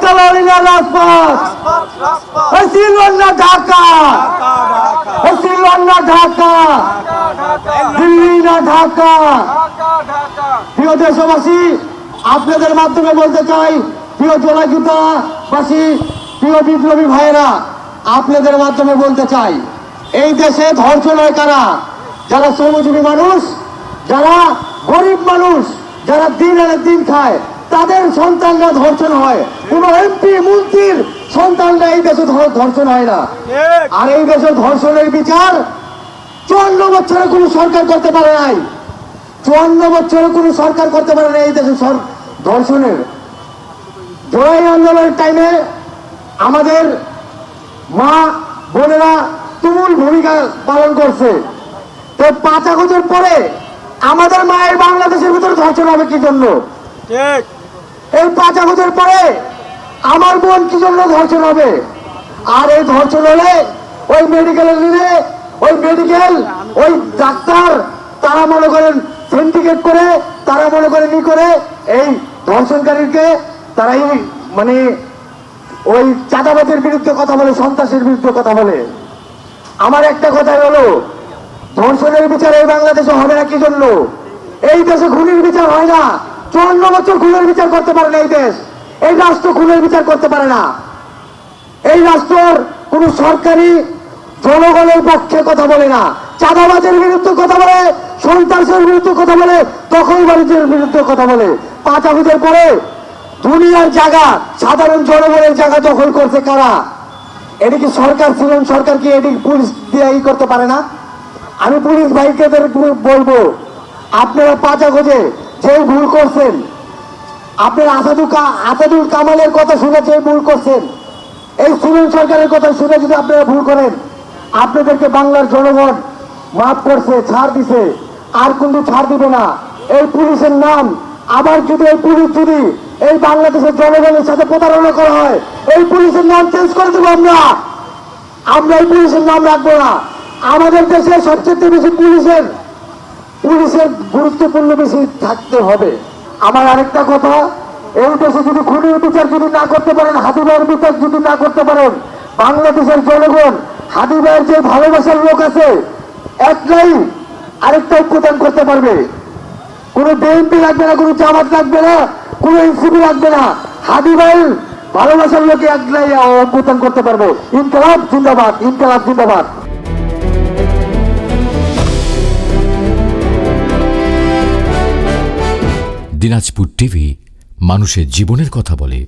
চালালি না রাজপথ, সিলন না ঢাকা, সিলন না ঢাকা, দিল্লি না ঢাকা। প্রিয় দেশবাসী, আপনাদের মাধ্যমে বলতে চাই, প্রিয় জলাযুদ্ধবাসী, প্রিয় বিপ্লবী ভাইয়েরা, আপনাদের মাধ্যমে বলতে চাই, এই দেশে ধর্ষণ হয় কারা? যারা শ্রমজীবী মানুষ, যারা গরিব মানুষ, যারা দিন আনে দিন খায়, তাদের সন্তানরা ধর্ষণ হয়। কোন এমপি মন্ত্রীর সন্তানরা এই দেশে ধর্ষণ হয় না। আর এই দেশে ধর্ষণের বিচার 54 বছরে কোন সরকার করতে পারে নাই। 54 বছরে কোন সরকার করতে পারে না এই দেশে ধর্ষণের। জুলাই আন্দোলনের টাইমে আমাদের মা বোনেরা তুমুল ভূমিকা পালন করছে। তো 5 আগস্টের পরে আমাদের মায়ের বাংলাদেশের ভিতরে ধর্ষণ হবে কি জন্য? এই 5 আগস্টের পরে আমার বোন কি জন্য ধর্ষণ হবে? আর এই ধর্ষণ হলে ওই মেডিকেলে নিলে ওই মেডিকেল, ওই ডাক্তার, তারা মনে করেন সিন্ডিকেট করে, তারা মনে করেন ই করে এই ধর্ষণকারীকে তারাই মানে ওই চাঁদাবাজের বিরুদ্ধে কথা বলে, সন্ত্রাসের বিরুদ্ধে কথা বলে। আমার একটা কথা হলো, ধর্ষণের বিচার এই বাংলাদেশে হবে না কি জন্য? এই দেশে খুনের বিচার হয় না। 54 বছর খুনের বিচার করতে পারে না এই দেশ। এই রাষ্ট্র খুনের বিচার করতে পারে না। এই রাষ্ট্রের কোন সরকারি জনগণের পক্ষে কথা বলে না, চাঁদাবাজের বিরুদ্ধে কথা বলে, সন্ত্রাসের বিরুদ্ধে কথা বলে, দখলবাড়িদের বিরুদ্ধে কথা বলে। 5 আগস্টের পরে দুনিয়ার জায়গা, সাধারণ জনগণের জায়গা দখল করছে কারা? এদিকে সরকার ছিলেন, সরকার কি এদিকে পুলিশ দিয়ে ই করতে পারে না? আমি পুলিশ ভাইকে বলবো, আপনারা 5 আগস্টে যে ভুল করছেন, আপনারা আসাদুল কামালের কথা শুনে যে ভুল করছেন, এই সিভিল সরকারের কথা শুনে যদি আপনারা ভুল করেন, আপনাদেরকে বাংলার জনগণ মাফ করছে, ছাড় দিছে, আর কিন্তু ছাড় দিবে না। এই পুলিশের নাম আবার যদি এই পুলিশ যদি এই বাংলাদেশের জনগণের সাথে প্রতারণা করা হয়, এই পুলিশের নাম চেঞ্জ করে দেবো আমরা। এই পুলিশের নাম রাখবো না। আমাদের দেশে সবচেয়ে বেশি পুলিশের গুরুত্বপূর্ণ বেশি থাকতে হবে। আমার আরেকটা কথা, এই দেশে যদি খুনের বিচার যদি না করতে পারেন, হাদি ভাইয়ের বিচার যদি না করতে পারেন, বাংলাদেশের জনগণ হাদি ভাইয়ের যে ভালোবাসার লোক আছে, একটাই আরেকটা ঐক্যদান করতে পারবে। কোন বিএনপি লাগবে না, কোন জামাত লাগবে না, কোন এনসিপি লাগবে না। হাদি ভাইয়ের ভালোবাসার লোকে একটাই ঐক্যদান করতে পারবো। ইনকলাব জিন্দাবাদ, ইনকলাব জিন্দাবাদ। দিনাজপুর টিভি মানুষের জীবনের কথা বলে।